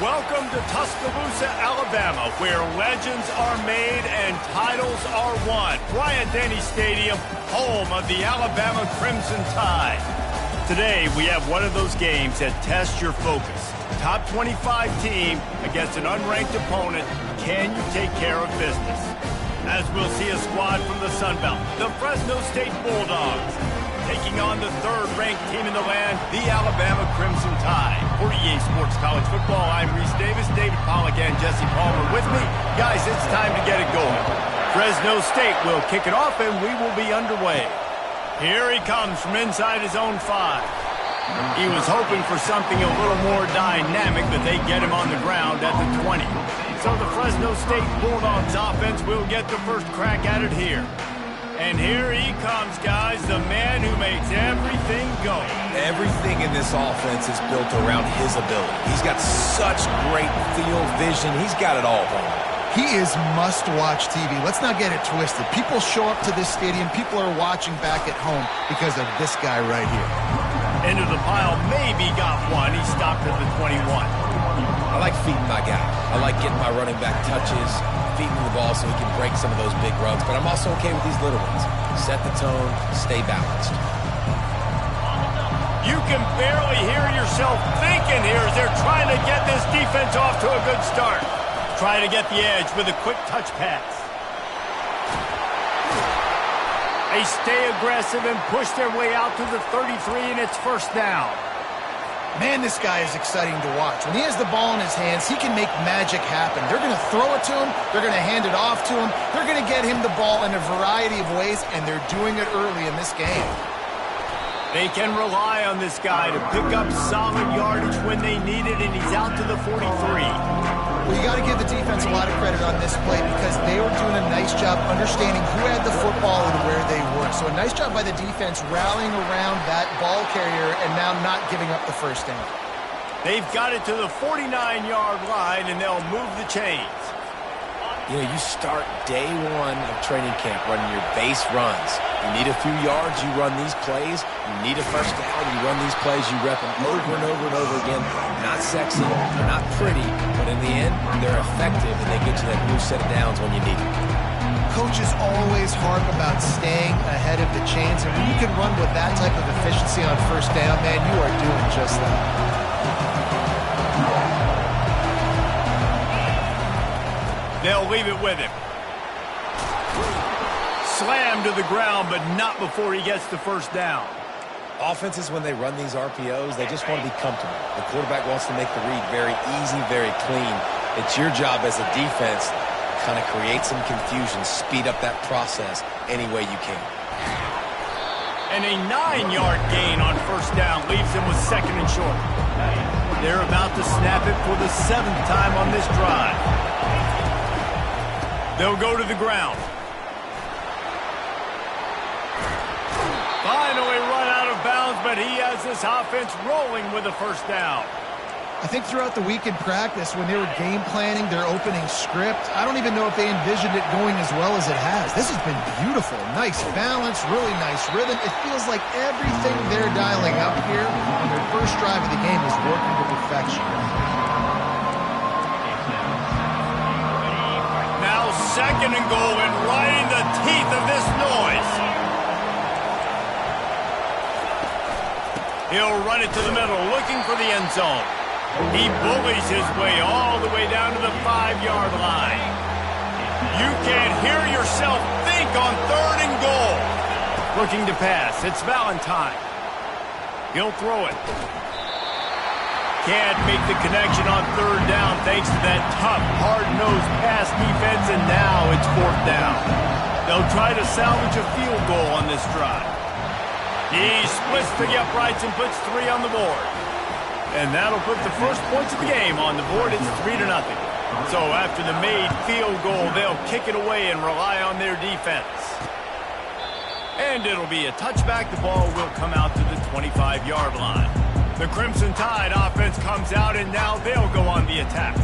Welcome to Tuscaloosa, Alabama, where legends are made and titles are won. Bryant-Denny Stadium, home of the Alabama Crimson Tide. Today, we have one of those games that tests your focus. Top 25 team against an unranked opponent. Can you take care of business? As we'll see a squad from the Sun Belt, the Fresno State Bulldogs, taking on the third-ranked team in the land, the Alabama Crimson Tide. For EA Sports College Football, I'm Reese Davis, David Pollack, and Jesse Palmer with me. Guys, it's time to get it going. Fresno State will kick it off, and we will be underway. Here he comes from inside his own 5. He was hoping for something a little more dynamic, but they get him on the ground at the 20. So the Fresno State Bulldogs offense will get the first crack at it here. And here he comes, guys, the man who makes everything go. Everything in this offense is built around his ability. He's got such great field vision. He's got it all going. He is must-watch TV. Let's not get it twisted. People show up to this stadium. People are watching back at home because of this guy right here. Into the pile, maybe got one. He stopped at the 21. I like feeding my guy. I like getting my running back touches, feeding the ball so he can break some of those big runs. But I'm also okay with these little ones. Set the tone, stay balanced. You can barely hear yourself thinking here as they're trying to get this defense off to a good start. Try to get the edge with a quick touch pass. They stay aggressive and push their way out to the 33, and it's first down. Man, this guy is exciting to watch. When he has the ball in his hands, he can make magic happen. They're going to throw it to him. They're going to hand it off to him. They're going to get him the ball in a variety of ways, and they're doing it early in this game. They can rely on this guy to pick up solid yardage when they need it, and he's out to the 43. Well, you got to give the defense a lot of credit on this play because they were doing a nice job understanding who had the football and where they were. So a nice job by the defense rallying around that ball carrier and now not giving up the first down. They've got it to the 49-yard line, and they'll move the chains. You know, you start day one of training camp running your base runs. You need a few yards, you run these plays. You need a first down, you run these plays. You rep them over and over and over again. Not sexy, they're not pretty, but in the end, they're effective, and they get you that blue set of downs when you need them. Coaches always harp about staying ahead of the chains, and when you can run with that type of efficiency on first down, man, you are doing just that. They'll leave it with him. Slammed to the ground, but not before he gets the first down. Offenses, when they run these RPOs, they just want to be comfortable. The quarterback wants to make the read very easy, very clean. It's your job as a defense to kind of create some confusion, speed up that process any way you can. And a 9-yard gain on first down leaves them with second and short. They're about to snap it for the 7th time on this drive. They'll go to the ground. Finally run out of bounds, but he has this offense rolling with a first down. I think throughout the week in practice, when they were game planning their opening script, I don't even know if they envisioned it going as well as it has. This has been beautiful. Nice balance, really nice rhythm. It feels like everything they're dialing up here on their first drive of the game is working to perfection. Second and goal, and right in the teeth of this noise. He'll run it to the middle, looking for the end zone. He bullies his way all the way down to the 5-yard line. You can't hear yourself think on 3rd and goal. Looking to pass. It's Valentine. He'll throw it. Can't make the connection on 3rd down thanks to that tough, hard-nosed pass defense, and now it's 4th down. They'll try to salvage a field goal on this drive. He splits the uprights and puts 3 on the board. And that'll put the first points of the game on the board. It's 3-0. So after the made field goal, they'll kick it away and rely on their defense. And it'll be a touchback. The ball will come out to the 25-yard line. The Crimson Tide offense comes out, and now they'll go on the attack.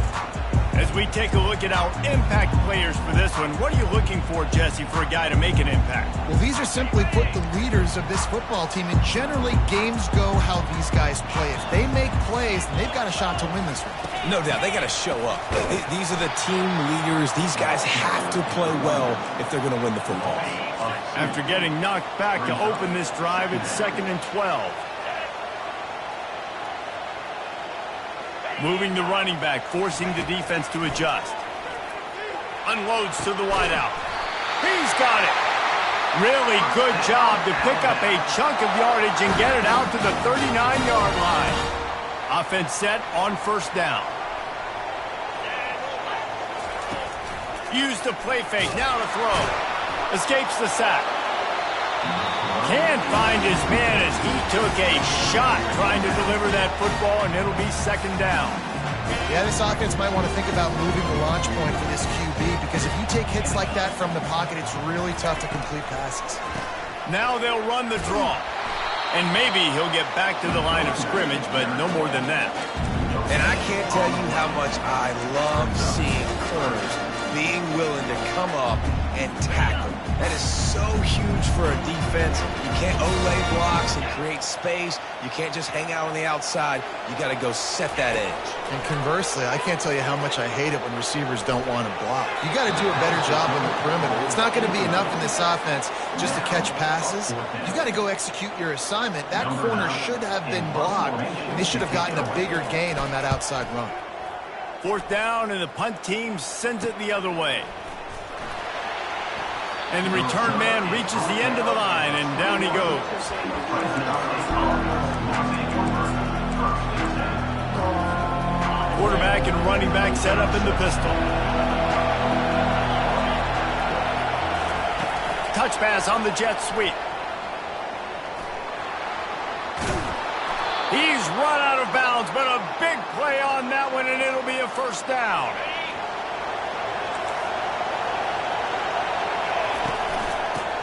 As we take a look at our impact players for this one, what are you looking for, Jesse, for a guy to make an impact? Well, these are simply put the leaders of this football team, and generally games go how these guys play. If they make plays, then they've got a shot to win this one. No doubt, they got to show up. These are the team leaders. These guys have to play well if they're going to win the football. After getting knocked back to open this drive, it's 2nd and 12. Moving the running back, forcing the defense to adjust. Unloads to the wideout. He's got it. Really good job to pick up a chunk of yardage and get it out to the 39-yard line. Offense set on 1st down. Use the play fake, now to throw. Escapes the sack. Can't find his man as he took a shot trying to deliver that football, and it'll be 2nd down. Yeah, this offense might want to think about moving the launch point for this QB, because if you take hits like that from the pocket, it's really tough to complete passes. Now they'll run the draw. And maybe he'll get back to the line of scrimmage, but no more than that. And I can't tell you how much I love seeing corners being willing to come up and tackle. That is so huge for a defense. You can't olay blocks and create space. You can't just hang out on the outside. You got to go set that edge. And conversely, I can't tell you how much I hate it when receivers don't want to block. You got to do a better job on the perimeter. It's not going to be enough in this offense just to catch passes. You got to go execute your assignment. That corner should have been blocked. They should have gotten a bigger gain on that outside run. 4th down, and the punt team sends it the other way. And the return man reaches the end of the line, and down he goes. Quarterback and running back set up in the pistol. Touch pass on the jet sweep. He's run out of bounds, but a big play on that one, and it'll be a 1st down.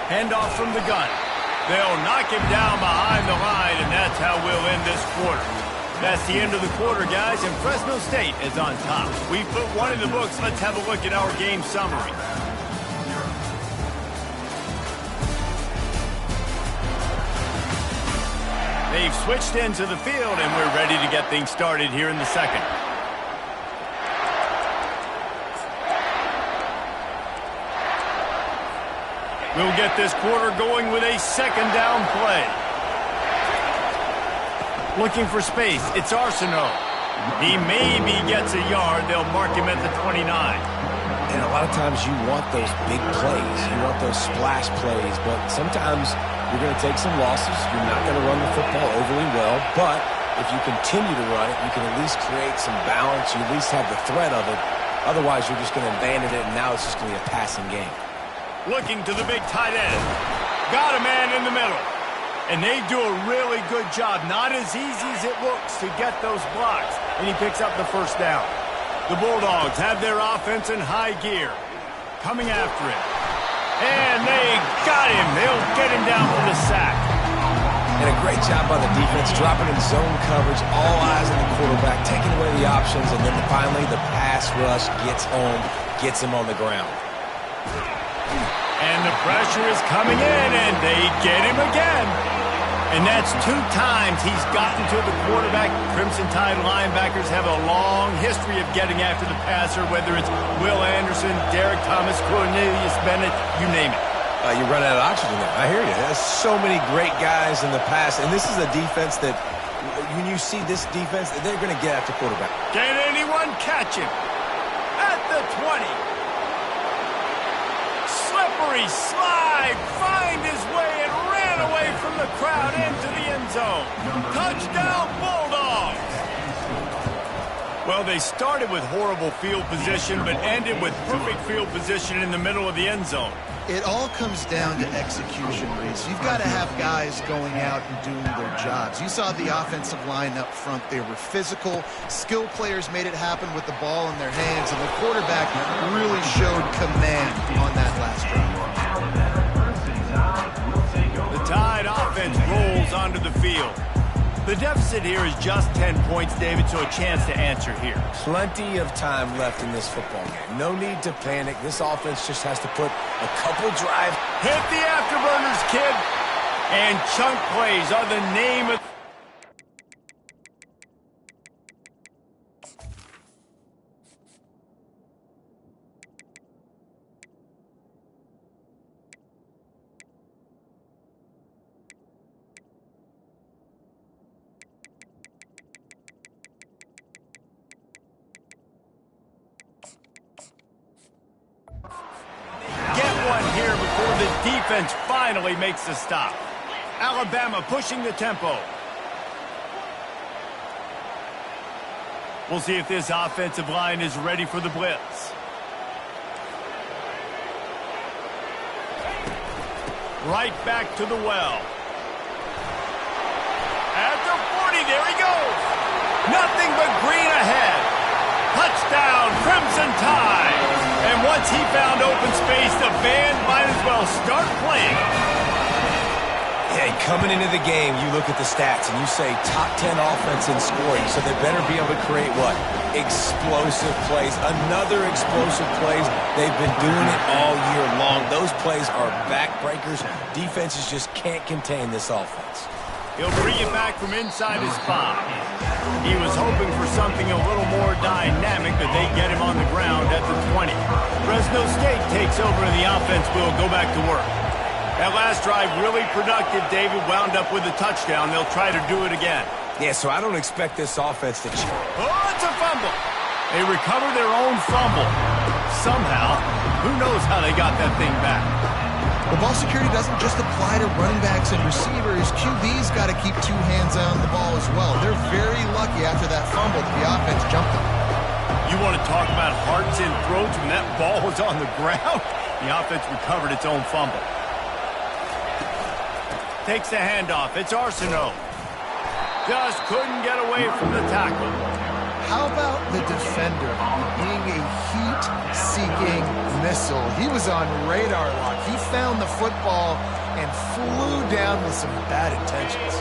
Handoff from the gun. They'll knock him down behind the line, and that's how we'll end this quarter. That's the end of the quarter, guys, and Fresno State is on top. We put one in the books. Let's have a look at our game summary. They've switched into the field, and we're ready to get things started here in the 2nd. We'll get this quarter going with a 2nd down play. Looking for space. It's Arsenault. He maybe gets a yard. They'll mark him at the 29. And a lot of times you want those big plays. You want those splash plays. But sometimes you're going to take some losses. You're not going to run the football overly well. But if you continue to run it, you can at least create some balance. You at least have the threat of it. Otherwise, you're just going to abandon it, and now it's just going to be a passing game. Looking to the big tight end. Got a man in the middle. And they do a really good job. Not as easy as it looks to get those blocks. And he picks up the 1st down. The Bulldogs have their offense in high gear. Coming after him. And they got him. They'll get him down for the sack. And a great job by the defense, dropping in zone coverage, all eyes on the quarterback, taking away the options, and then finally the pass rush gets home, gets him on the ground. And the pressure is coming in, and they get him again. And that's 2 times he's gotten to the quarterback. Crimson Tide linebackers have a long history of getting after the passer, whether it's Will Anderson, Derek Thomas, Cornelius Bennett, you name it. You run out of oxygen there. I hear you. There's so many great guys in the past, and this is a defense that, when you see this defense, they're going to get after quarterback. Can anyone catch him? At the 20. Slippery slide, find his way and ran away from the crowd into the end zone. Touchdown, Bulldogs! Well, they started with horrible field position, but ended with perfect field position in the middle of the end zone. It all comes down to execution, Reese. You've got to have guys going out and doing their jobs. You saw the offensive line up front. They were physical. Skill players made it happen with the ball in their hands, and the quarterback really showed command on that last drive. The Tide offense rolls onto the field. The deficit here is just 10 points, David, so a chance to answer here. Plenty of time left in this football game. No need to panic. This offense just has to put a couple drives. Hit the afterburners, kid. And chunk plays are the name of... here before the defense finally makes the stop. Alabama pushing the tempo. We'll see if this offensive line is ready for the blitz. Right back to the well. At the 40, there he goes. Nothing but green ahead. Touchdown, Crimson Tide. And once he found open space, the band might as well start playing. Hey, coming into the game, you look at the stats and you say top 10 offense in scoring, so they better be able to create what? Explosive plays. Another explosive plays. They've been doing it all year long. Those plays are backbreakers. Defenses just can't contain this offense. He'll bring it back from inside his 5. He was hoping for something a little more dynamic, but they get him on the ground at the 20. Fresno State takes over and the offense will go back to work. That last drive really productive. David wound up with a touchdown. They'll try to do it again. Yeah, so I don't expect this offense to... Oh, it's a fumble. They recover their own fumble. Somehow, who knows how they got that thing back. The ball security doesn't just apply to running backs and receivers. QB's got to keep 2 hands on the ball as well. They're very lucky after that fumble that the offense jumped them. You want to talk about hearts and throats when that ball was on the ground? The offense recovered its own fumble. Takes the handoff. It's Arsenault. Just couldn't get away from the tackle. How about the defender being a heat-seeking missile? He was on radar lock. He found the football and flew down with some bad intentions.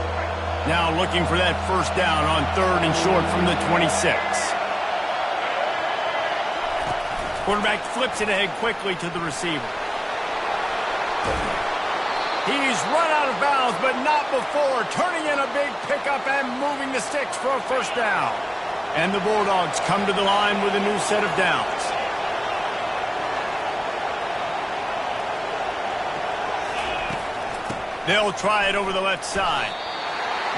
Now looking for that first down on 3rd and short from the 26. Quarterback flips it ahead quickly to the receiver. He's run out of bounds, but not before. Turning in a big pickup and moving the sticks for a first down. And the Bulldogs come to the line with a new set of downs. They'll try it over the left side.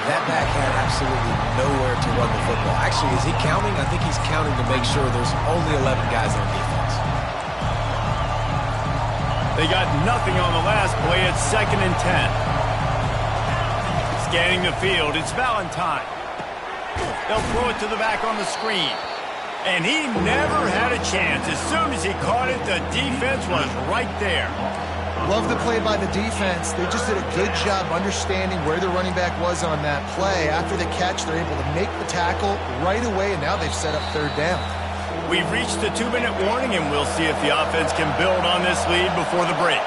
That back had absolutely nowhere to run the football. Actually, is he counting? I think he's counting to make sure there's only 11 guys on defense. They got nothing on the last play. It's 2nd and 10. Scanning the field, it's Valentine. They'll throw it to the back on the screen. And he never had a chance. As soon as he caught it, the defense was right there. Love the play by the defense. They just did a good job understanding where the running back was on that play. After the catch, they're able to make the tackle right away, and now they've set up 3rd down. We've reached the 2-minute warning, and we'll see if the offense can build on this lead before the break.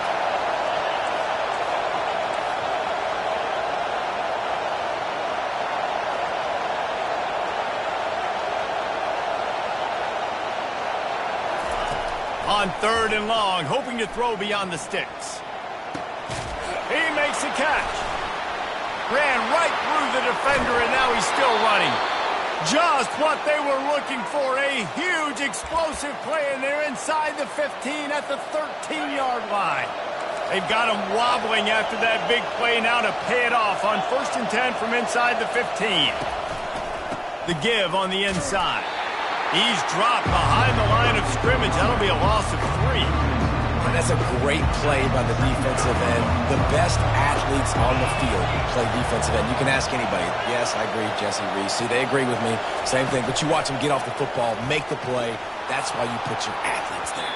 On 3rd and long, hoping to throw beyond the sticks. He makes a catch. Ran right through the defender, and now he's still running. Just what they were looking for, a huge explosive play, and they're inside the 15 at the 13-yard line. They've got him wobbling after that big play now to pay it off on 1st and 10 from inside the 15. The give on the inside. He's dropped behind the line of scrimmage. That'll be a loss of 3. And that's a great play by the defensive end. The best athletes on the field play defensive end. You can ask anybody. Yes, I agree, Jesse Reese. See, they agree with me. Same thing. But you watch them get off the football, make the play. That's why you put your athletes there.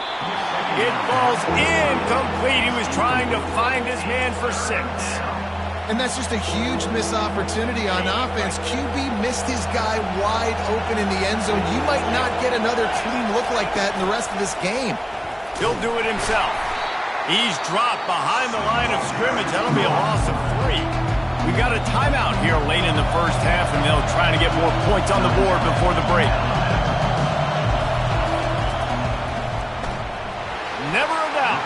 It falls incomplete. He was trying to find his man for 6. And that's just a huge missed opportunity on offense. QB missed his guy wide open in the end zone. You might not get another clean look like that in the rest of this game. He'll do it himself. He's dropped behind the line of scrimmage. That'll be a loss of 3. We got a timeout here late in the first half, and they'll try to get more points on the board before the break. Never a doubt.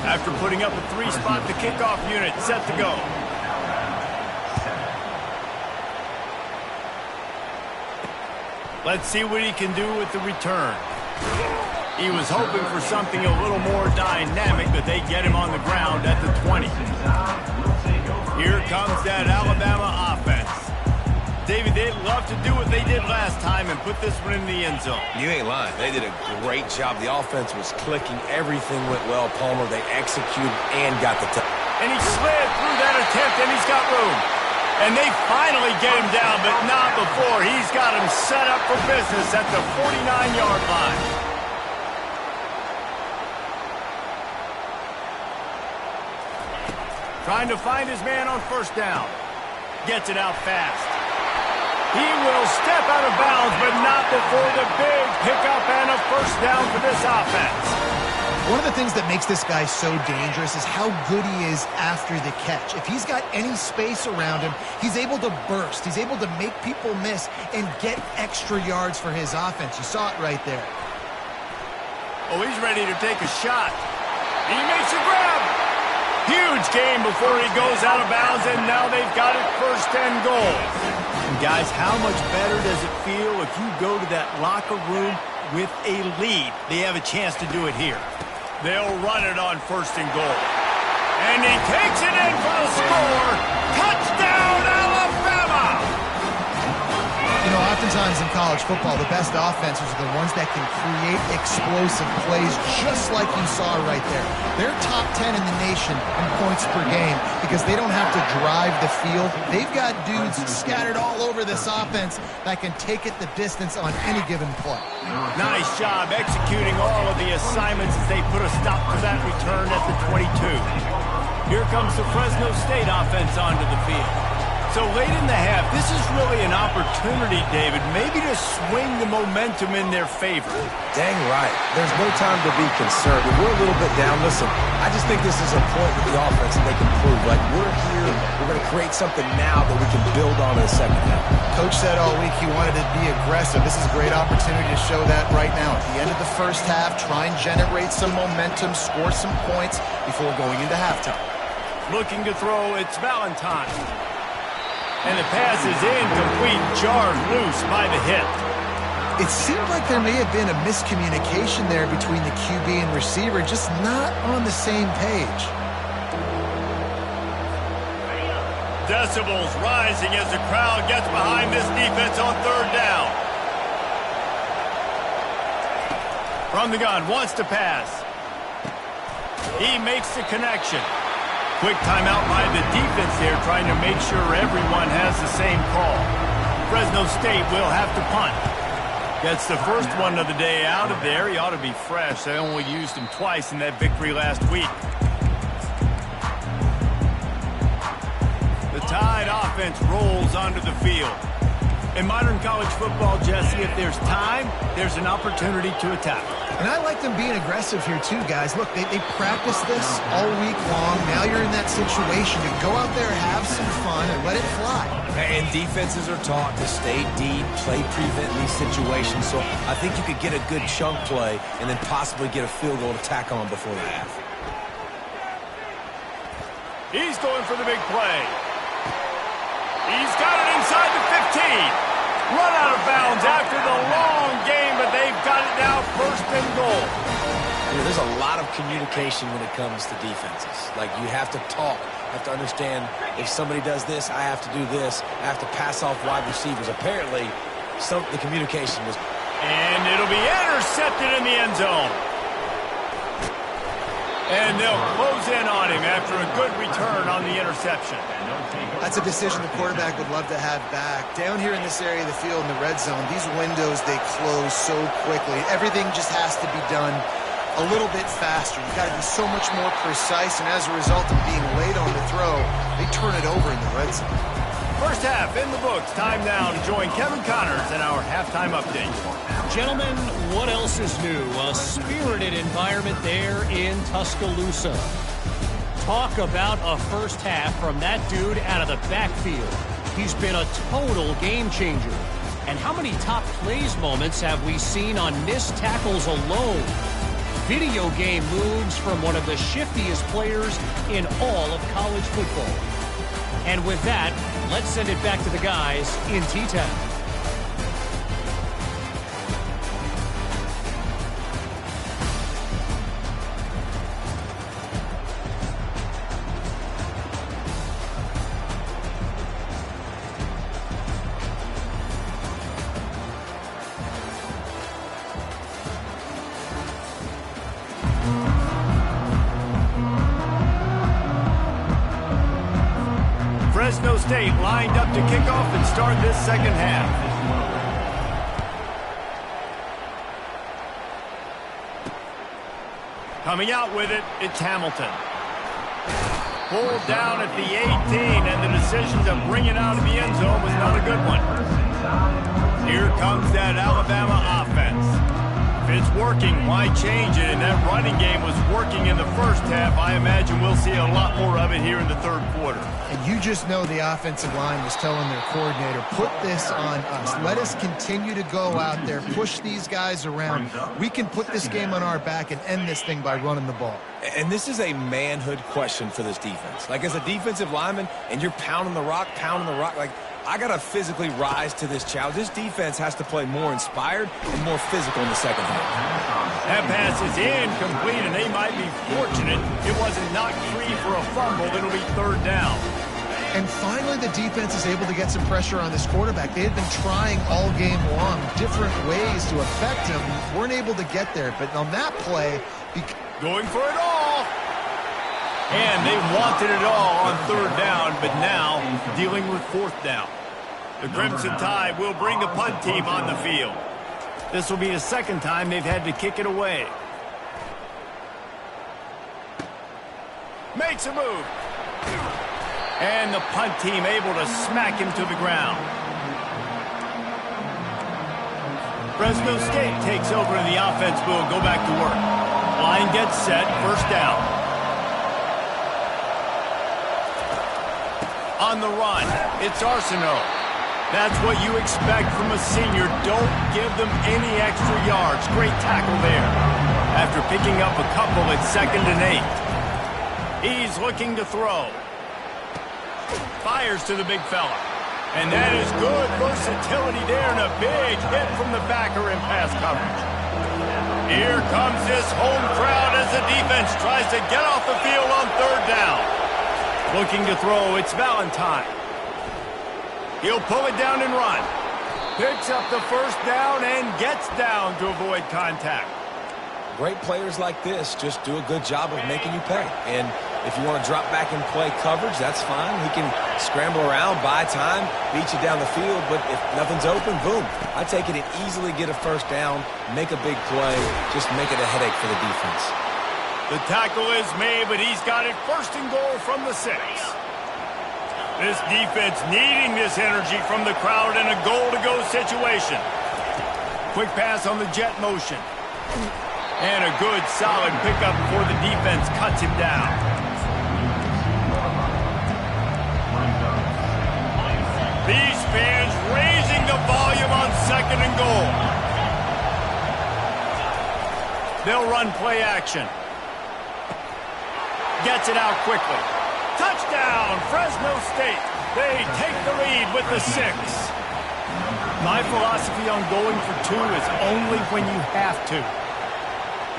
After putting up a 3-spot, the kickoff unit set to go. Let's see what he can do with the return. He was hoping for something a little more dynamic, but they get him on the ground at the 20. Here comes that Alabama offense. David, they'd love to do what they did last time and put this one in the end zone. You ain't lying. They did a great job. The offense was clicking. Everything went well, Palmer. They executed and got the touch. And he slid through that attempt, and he's got room. And they finally get him down, but not before. He's got him set up for business at the 49-yard line. Trying to find his man on first down. Gets it out fast. He will step out of bounds, but not before the big pickup and a first down for this offense. One of the things that makes this guy so dangerous is how good he is after the catch. If he's got any space around him, he's able to burst. He's able to make people miss and get extra yards for his offense. You saw it right there. Oh, he's ready to take a shot. He makes a grab. Huge gain before he goes out of bounds, and now they've got it first and goal. And guys, how much better does it feel if you go to that locker room with a lead? They have a chance to do it here. They'll run it on first and goal. And he takes it in for the score. Touchdown, Alabama! You know, oftentimes in college football, the best offenses are the ones that can create explosive plays just like you saw right there. They're top 10 in the nation in points per game because they don't have to drive the field. They've got dudes scattered all over this offense that can take it the distance on any given play. Nice job executing all of the assignments as they put a stop to that return at the 22. Here comes the Fresno State offense onto the field. So late in the half, this is really an opportunity, David, maybe to swing the momentum in their favor. Dang right. There's no time to be concerned. If we're a little bit down, listen, I just think this is a point with the offense that they can prove. Like, we're here, we're going to create something now that we can build on in the second half. Coach said all week he wanted to be aggressive. This is a great opportunity to show that right now. At the end of the first half, try and generate some momentum, score some points before going into halftime. Looking to throw, it's Valentine. And the pass is incomplete, jarred loose by the hit. It seemed like there may have been a miscommunication there between the QB and receiver, just not on the same page. Decibels rising as the crowd gets behind this defense on third down. From the gun, wants to pass. He makes the connection. Quick timeout by the defense here, trying to make sure everyone has the same call. Fresno State will have to punt. Gets the first one of the day out of there. He ought to be fresh. They only used him twice in that victory last week. The Tide offense rolls onto the field. In modern college football, Jesse, if there's time, there's an opportunity to attack. And I like them being aggressive here too, guys. Look, they practice this all week long. Now you're in that situation to go out there, have some fun, and let it fly. And defenses are taught to stay deep, play prevent in these situations. So I think you could get a good chunk play and then possibly get a field goal to tack on before the half. He's going for the big play. He's got it inside the 15. Run out of bounds after the long game, but they've got it now first and goal. You know, there's a lot of communication when it comes to defenses. Like, you have to talk. You have to understand if somebody does this, I have to do this. I have to pass off wide receivers. Apparently, the communication was... And it'll be intercepted in the end zone. And they'll close in on him after a good return on the interception. That's a decision the quarterback would love to have back. Down here in this area of the field in the red zone, these windows, they close so quickly. Everything just has to be done a little bit faster. You've got to be so much more precise, and as a result of being late on the throw, they turn it over in the red zone. First half in the books. Time now to join Kevin Connors in our halftime update. Gentlemen, what else is new? A spirited environment there in Tuscaloosa. Talk about a first half from that dude out of the backfield. He's been a total game changer. And how many top plays moments have we seen on missed tackles alone? Video game moves from one of the shiftiest players in all of college football. And with that, let's send it back to the guys in T-Town. Fresno State lined up to kick off and start this second half. Coming out with it, it's Hamilton. Pulled down at the 18, and the decision to bring it out of the end zone was not a good one. Here comes that Alabama offense. If it's working, why change it? And that running game was working in the first half. I imagine we'll see a lot more of it here in the third quarter. And you just know the offensive line was telling their coordinator, put this on us. Let us continue to go out there, push these guys around. We can put this game on our back and end this thing by running the ball. And this is a manhood question for this defense. Like, as a defensive lineman, and you're pounding the rock, like, I got to physically rise to this challenge. This defense has to play more inspired and more physical in the second half. That pass is incomplete, and they might be fortunate it wasn't knocked free for a fumble. It'll be third down. And finally, the defense is able to get some pressure on this quarterback. They had been trying all game long different ways to affect him. Weren't able to get there. But on that play, going for it all. And they wanted it all on third down, but now dealing with fourth down. The Crimson Tide will bring the punt team on the field. This will be the second time they've had to kick it away. Makes a move. And the punt team able to smack him to the ground. Fresno State takes over and the offense will go back to work. Line gets set, first down. On the run, it's Arsenault. That's what you expect from a senior. Don't give them any extra yards. Great tackle there. After picking up a couple, it's 2nd and 8. He's looking to throw. Fires to the big fella. And that is good versatility there and a big hit from the backer in pass coverage. Here comes this home crowd as the defense tries to get off the field on third down. Looking to throw, it's Valentine. He'll pull it down and run. Picks up the first down and gets down to avoid contact. Great players like this just do a good job of making you pay. And if you want to drop back and play coverage, that's fine. He can scramble around, buy time, beat you down the field. But if nothing's open, boom. I take it and easily get a first down, make a big play, just make it a headache for the defense. The tackle is made, but he's got it first and goal from the 6. This defense needing this energy from the crowd in a goal-to-go situation. Quick pass on the jet motion. And a good, solid pickup before the defense cuts him down. These fans raising the volume on 2nd and goal. They'll run play action. Gets it out quickly. Touchdown, Fresno State. They take the lead with the 6. My philosophy on going for 2 is only when you have to.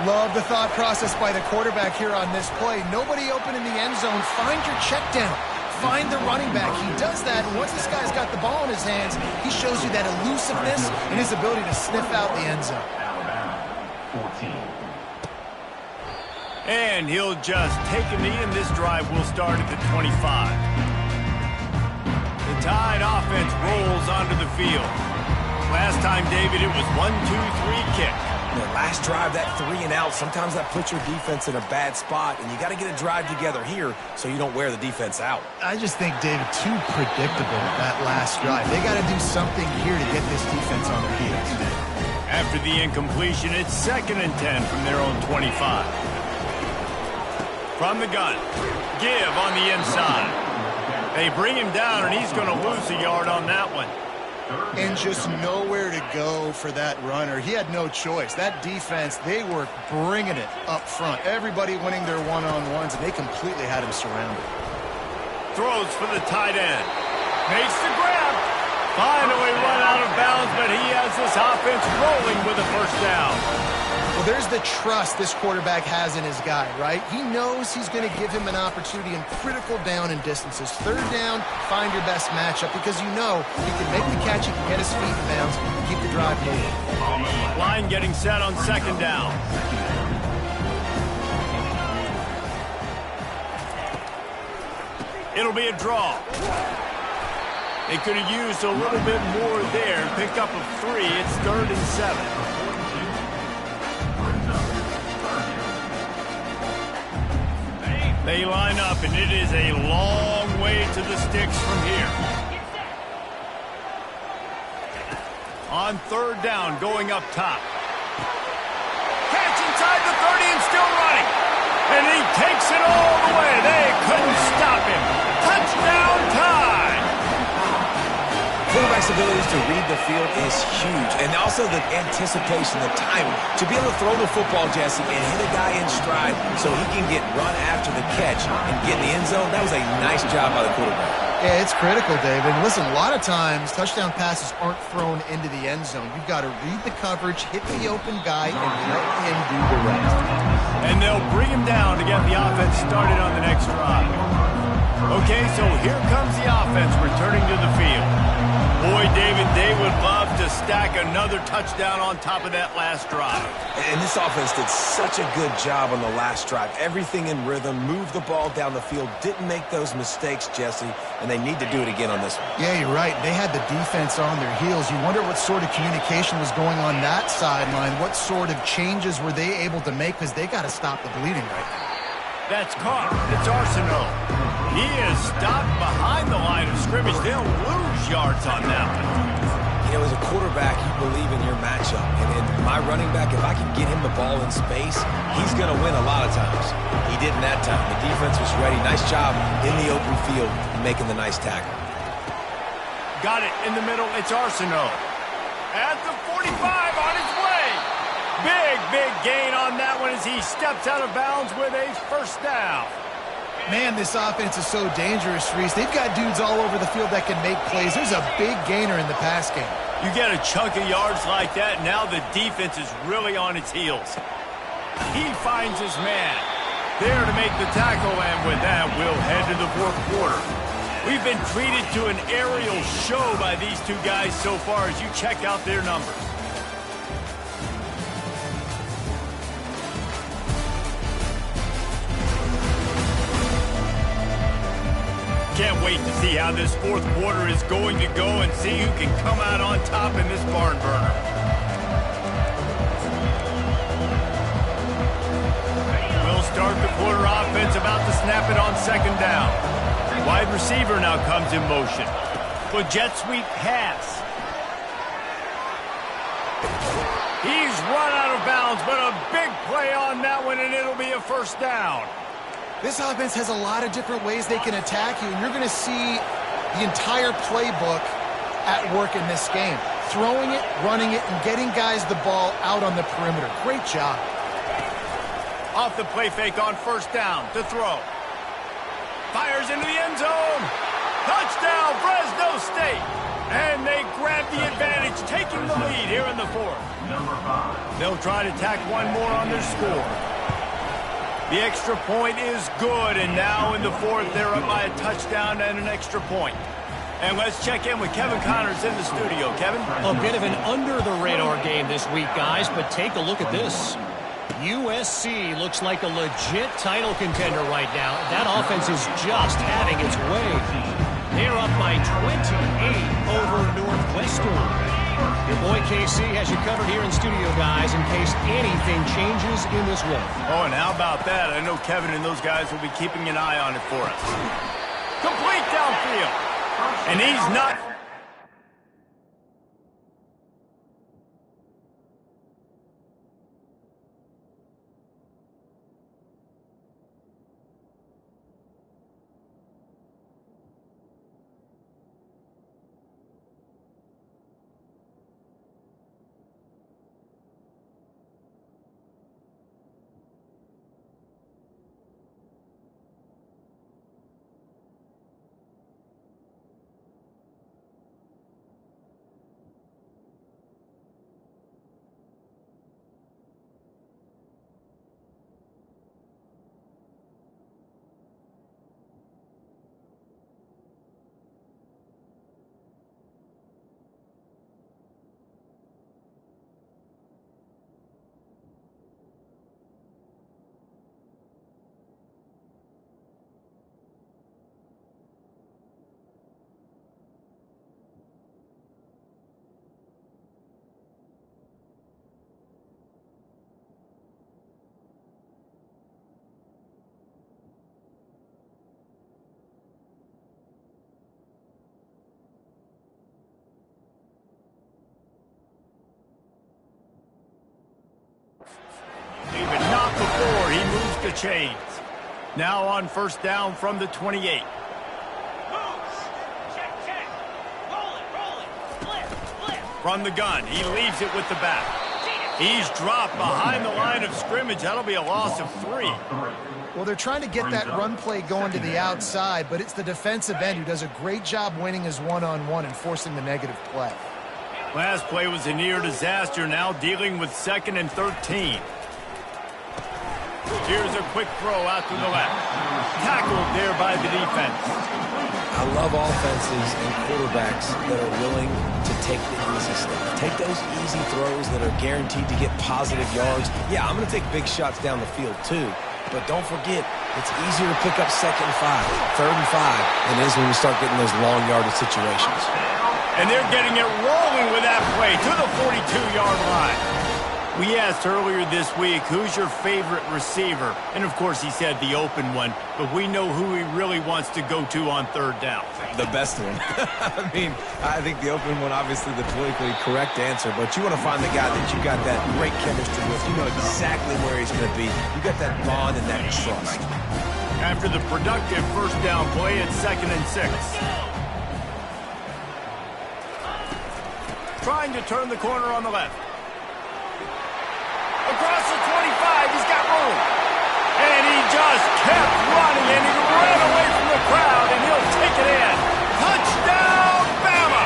love the thought process by the quarterback here on this play. Nobody open in the end zone. Find your check down. Find the running back. He does that, and once this guy's got the ball in his hands, he shows you that elusiveness and his ability to sniff out the end zone. Alabama, 14. And he'll just take a knee, and this drive will start at the 25. The Tide offense rolls onto the field. Last time, David, it was 1-2-3 kick. Last drive, that 3 and out, sometimes that puts your defense in a bad spot, and you got to get a drive together here so you don't wear the defense out. I just think, David, too predictable that last drive. They got to do something here to get this defense on their heels. After the incompletion, it's 2nd and 10 from their own 25. from the gun. Give on the inside. They bring him down, and he's going to lose a yard on that one. And just nowhere to go for that runner. He had no choice. That defense, they were bringing it up front. Everybody winning their one-on-ones, and they completely had him surrounded. Throws for the tight end. Makes the grab. Finally run out of bounds, but he has this offense rolling with a first down. Well, there's the trust this quarterback has in his guy, right? He knows he's going to give him an opportunity in critical down and distances. Third down, find your best matchup because you know he can make the catch, he can get his feet in bounds, keep the drive moving. Line getting set on second down. It'll be a draw. They could have used a little bit more there and picked up a 3. It's 3rd and 7. They line up, and it is a long way to the sticks from here. On third down, going up top. Catch inside the 30 and still running. And he takes it all the way. They couldn't stop him. Touchdown time! Quarterback's abilities to read the field is huge, and also the anticipation, the timing. To be able to throw the football, Jesse, and hit a guy in stride so he can get run after the catch and get in the end zone, that was a nice job by the quarterback. Yeah, it's critical, David. Listen, a lot of times, touchdown passes aren't thrown into the end zone. You've got to read the coverage, hit the open guy, and let him do the rest. And they'll bring him down to get the offense started on the next drive. Okay, so here comes the offense returning to the field. Boy, David, they would love to stack another touchdown on top of that last drive. And this offense did such a good job on the last drive. Everything in rhythm, moved the ball down the field, didn't make those mistakes, Jesse, and they need to do it again on this one. Yeah, you're right. They had the defense on their heels. You wonder what sort of communication was going on that sideline. What sort of changes were they able to make because they got to stop the bleeding right now. That's caught. It's Arsenault. He is stopped behind the line of scrimmage. They'll lose yards on that one. You know, as a quarterback, you believe in your matchup. And in my running back, if I can get him the ball in space, he's going to win a lot of times. He didn't that time. The defense was ready. Nice job in the open field making the nice tackle. Got it in the middle. It's Arsenault. At the 45 on his way. Big gain on that one as he steps out of bounds with a first down. Man, this offense is so dangerous, Reese. They've got dudes all over the field that can make plays. There's a big gainer in the pass game. You get a chunk of yards like that, now the defense is really on its heels. He finds his man. There to make the tackle, and with that, we'll head to the fourth quarter. We've been treated to an aerial show by these two guys so far as you check out their numbers. Can't wait to see how this fourth quarter is going to go and see who can come out on top in this barn burner. We'll start the quarter offense about to snap it on second down. Wide receiver now comes in motion. For jet sweep pass. He's run out of bounds, but a big play on that one, and it'll be a first down. This offense has a lot of different ways they can attack you, and you're going to see the entire playbook at work in this game. Throwing it, running it, and getting guys the ball out on the perimeter. Great job. Off the play fake on first down to throw. Fires into the end zone. Touchdown, Fresno State. And they grab the advantage, taking the lead here in the fourth. They'll try to tack one more on their score. The extra point is good, and now in the fourth, they're up by a touchdown and an extra point. And let's check in with Kevin Connors in the studio. Kevin? A bit of an under-the-radar game this week, guys, but take a look at this. USC looks like a legit title contender right now. That offense is just having its way. They're up by 28 over Northwestern. Your boy KC has you covered here in studio, guys, in case anything changes in this one. Oh, and how about that? I know Kevin and those guys will be keeping an eye on it for us. Complete downfield. And he's not... the chains. Now on first down from the 28. From the gun, he leaves it with the back. He's dropped behind the line of scrimmage. That'll be a loss of 3. Well, they're trying to get that run play going to the outside, but it's the defensive end who does a great job winning his one-on-one and forcing the negative play. Last play was a near disaster, now dealing with 2nd and 13. Here's a quick throw out to the left. Tackled there by the defense. I love offenses and quarterbacks that are willing to take the easy stuff. Take those easy throws that are guaranteed to get positive yards. Yeah, I'm going to take big shots down the field too. But don't forget, it's easier to pick up 2nd and 5, 3rd and 5 than it is when we start getting those long yardage situations. And they're getting it rolling with that play to the 42-yard line. We asked earlier this week, who's your favorite receiver? And, of course, he said the open one. But we know who he really wants to go to on 3rd down. The best one. I mean, I think the open one, obviously the politically correct answer. But you want to find the guy that you got that great chemistry with. You know exactly where he's going to be. You got that bond and that trust. After the productive first down play, it's 2nd and 6. Trying to turn the corner on the left. Across the 25, he's got room. And he just kept running, and he ran away from the crowd, and he'll take it in. Touchdown, Bama!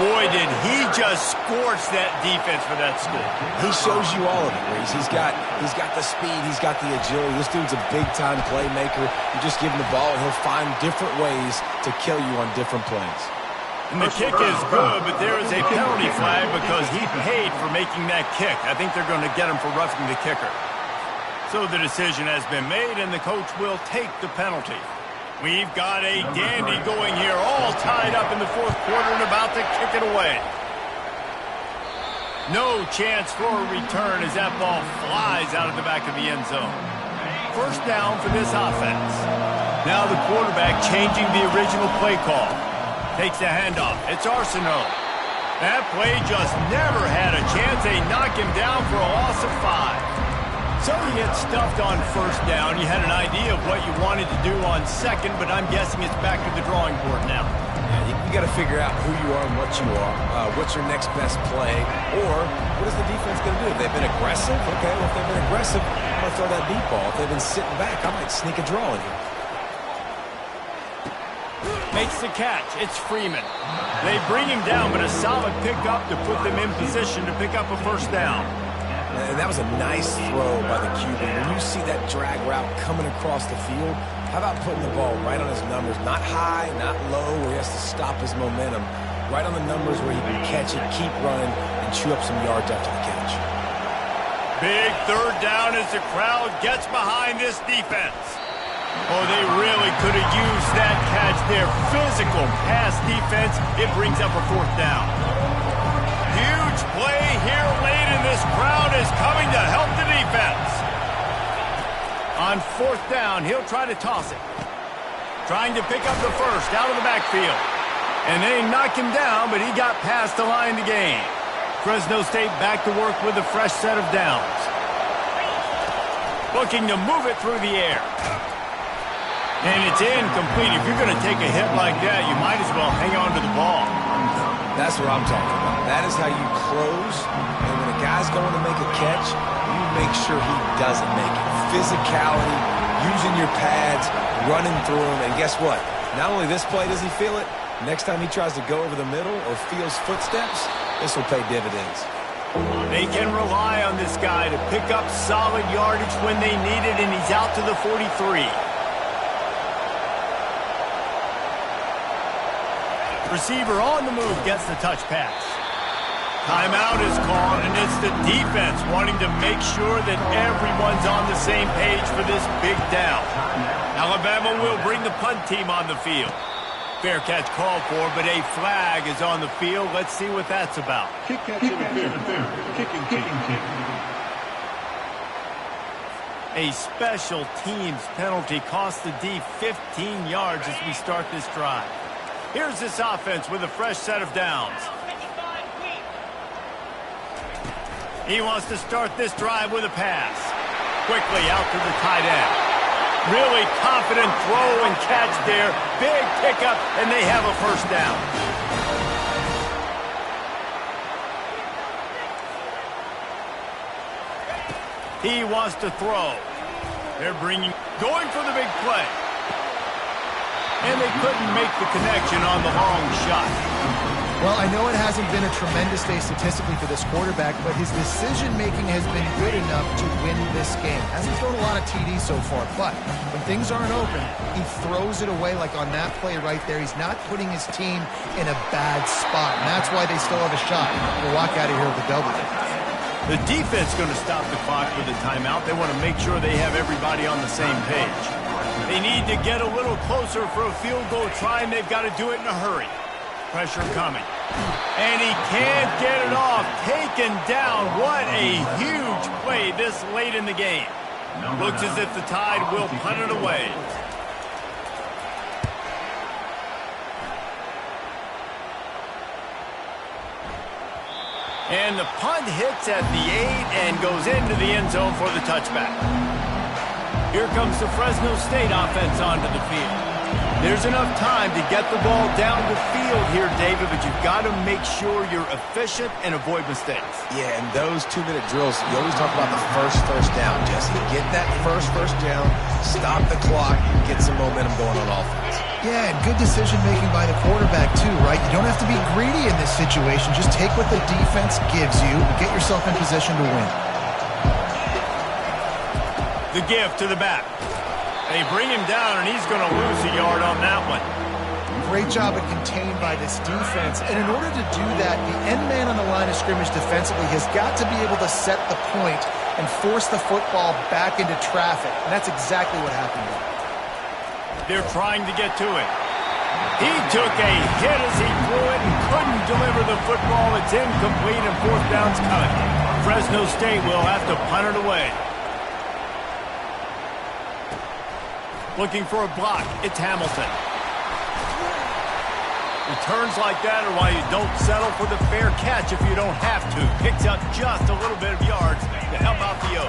Boy, did he just scorch that defense for that score. He shows you all of it, Reese. He's got the speed, he's got the agility. This dude's a big-time playmaker. You just give him the ball, and he'll find different ways to kill you on different plays. And the kick is good, but there is a penalty flag because he paid for making that kick. I think they're going to get him for roughing the kicker. So the decision has been made, and the coach will take the penalty. We've got a dandy going here, all tied up in the 4th quarter and about to kick it away. No chance for a return as that ball flies out of the back of the end zone. First down for this offense. Now the quarterback changing the original play call. Takes the handoff. It's Arsenault. That play just never had a chance. They knock him down for a loss of 5. So you get stuffed on first down. You had an idea of what you wanted to do on 2nd, but I'm guessing it's back to the drawing board now. Yeah, you got to figure out who you are and what you are. What's your next best play? Or what is the defense going to do? If they've been aggressive, okay, well, if they've been aggressive, I'm going to throw that deep ball. If they've been sitting back, I might sneak a draw in here. Makes the catch. It's Freeman. They bring him down, but a solid pickup to put them in position to pick up a first down. And that was a nice throw by the QB. When you see that drag route coming across the field, how about putting the ball right on his numbers? Not high, not low, where he has to stop his momentum. Right on the numbers where he can catch it, keep running, and chew up some yards after the catch. Big 3rd down as the crowd gets behind this defense. Oh, they really could have used that catch there. Physical pass defense. It brings up a 4th down. Huge play here late, and this crowd is coming to help the defense. On 4th down, he'll try to toss it. Trying to pick up the first out of the backfield. And they knock him down, but he got past the line to gain. Fresno State back to work with a fresh set of downs. Looking to move it through the air. And it's incomplete. If you're going to take a hit like that, you might as well hang on to the ball. That's what I'm talking about. That is how you close. And when a guy's going to make a catch, you make sure he doesn't make it. Physicality, using your pads, running through them. And guess what? Not only this play does he feel it, next time he tries to go over the middle or feels footsteps, this will pay dividends. They can rely on this guy to pick up solid yardage when they need it, and he's out to the 43. Receiver on the move gets the touch pass. Timeout is called, and it's the defense wanting to make sure that everyone's on the same page for this big down. Alabama will bring the punt team on the field. Fair catch called for, but a flag is on the field. Let's see what that's about. Kick catch interference. Kicking kick. A special teams penalty cost the D 15 yards as we start this drive. Here's this offense with a fresh set of downs. He wants to start this drive with a pass. quickly out to the tight end. Really confident throw and catch there. Big pickup, and they have a first down. He wants to throw. They're going for the big play. And they couldn't make the connection on the long shot. Well, I know it hasn't been a tremendous day statistically for this quarterback, but his decision-making has been good enough to win this game. Hasn't thrown a lot of TDs so far, but when things aren't open, he throws it away like on that play right there. He's not putting his team in a bad spot, and that's why they still have a shot to walk out of here with a W. The defense going to stop the clock with a timeout. They want to make sure they have everybody on the same page. They need to get a little closer for a field goal try, and they've got to do it in a hurry. Pressure coming. And he can't get it off. Taken down. What a huge play this late in the game. Looks as if the Tide will punt it away. And the punt hits at the 8 and goes into the end zone for the touchback. Here comes the Fresno State offense onto the field. There's enough time to get the ball down the field here, David, but you've got to make sure you're efficient and avoid mistakes. Yeah, and those 2-minute drills, you always talk about the first down, Jesse. Get that first down, stop the clock, get some momentum going on offense. Yeah, and good decision-making by the quarterback, too, right? You don't have to be greedy in this situation. Just take what the defense gives you and get yourself in position to win. The give to the back. They bring him down, and he's going to lose a yard on that one. Great job of contained by this defense. And in order to do that, the end man on the line of scrimmage defensively has got to be able to set the point and force the football back into traffic. And that's exactly what happened there. They're trying to get to it. He took a hit as he threw it and couldn't deliver the football. It's incomplete and fourth down's coming. Fresno State will have to punt it away. Looking for a block. It's Hamilton. Returns like that are why you don't settle for the fair catch if you don't have to. Picks up just a little bit of yards to help out the O.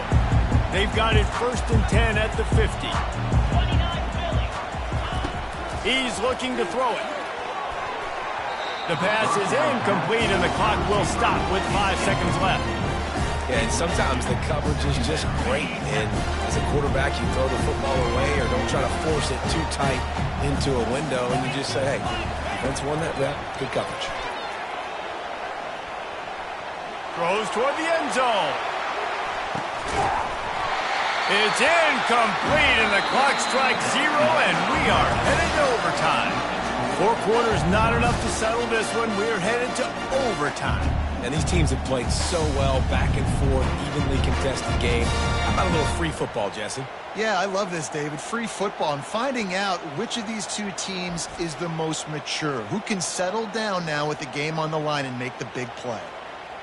They've got it 1st and 10 at the 50. He's looking to throw it. The pass is incomplete and the clock will stop with 5 seconds left. Yeah, and sometimes the coverage is just great, and as a quarterback, you throw the football away or don't try to force it too tight into a window, and you just say, hey, defense won that, good coverage. Throws toward the end zone. It's incomplete, and the clock strikes 0, and we are headed to overtime. 4 quarters not enough to settle this one. We're headed to overtime. And these teams have played so well, back and forth, evenly contested game. How about a little free football, Jesse? Yeah, I love this, David. Free football. I'm finding out which of these two teams is the most mature, who can settle down now with the game on the line and make the big play.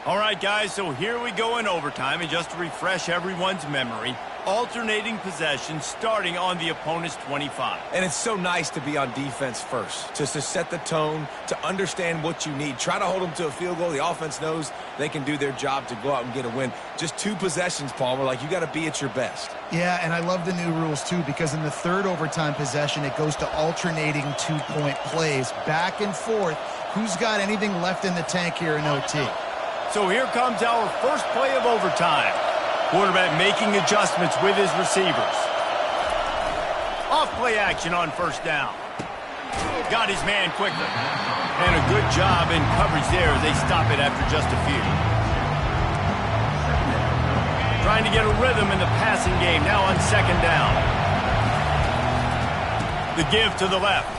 All right, guys, so here we go in overtime, and just to refresh everyone's memory, alternating possession starting on the opponent's 25. And it's so nice to be on defense first, just to set the tone, to understand what you need. Try to hold them to a field goal. The offense knows they can do their job to go out and get a win. Just 2 possessions, Palmer, like you got to be at your best. Yeah, and I love the new rules, too, because in the 3rd overtime possession, it goes to alternating 2-point plays, back and forth. Who's got anything left in the tank here in OT? So here comes our first play of overtime. Quarterback making adjustments with his receivers. Off play action on 1st down. Got his man quickly. And a good job in coverage there as they stop it after just a few. Trying to get a rhythm in the passing game now on 2nd down. The give to the left.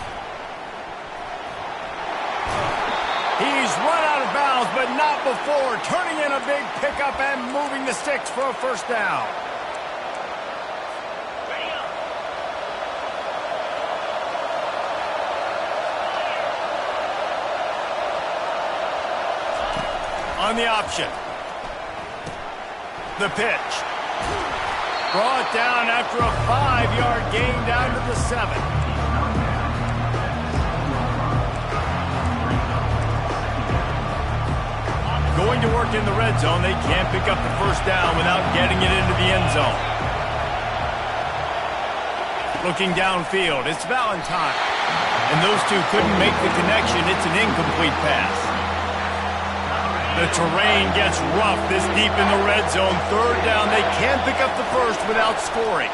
He's run out of bounds, but not before turning in a big pickup and moving the sticks for a 1st down. On the option. The pitch. Brought down after a 5-yard gain down to the 7. Going to work in the red zone. They can't pick up the 1st down without getting it into the end zone. Looking downfield, it's Valentine. And those two couldn't make the connection. It's an incomplete pass. The terrain gets rough this deep in the red zone. Third down, they can't pick up the first without scoring.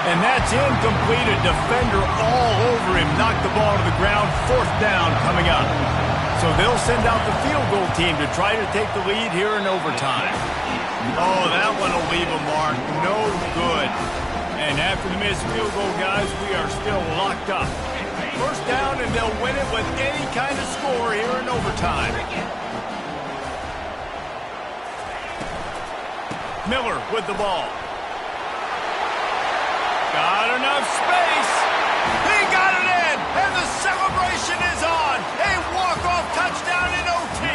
And that's incomplete. A defender all over him. Knocked the ball to the ground. Fourth down coming up. So they'll send out the field goal team to try to take the lead here in overtime. Oh, that one will leave a mark. No good. And after the missed field goal, guys, we are still locked up. First down, and they'll win it with any kind of score here in overtime. Miller with the ball. Got enough space.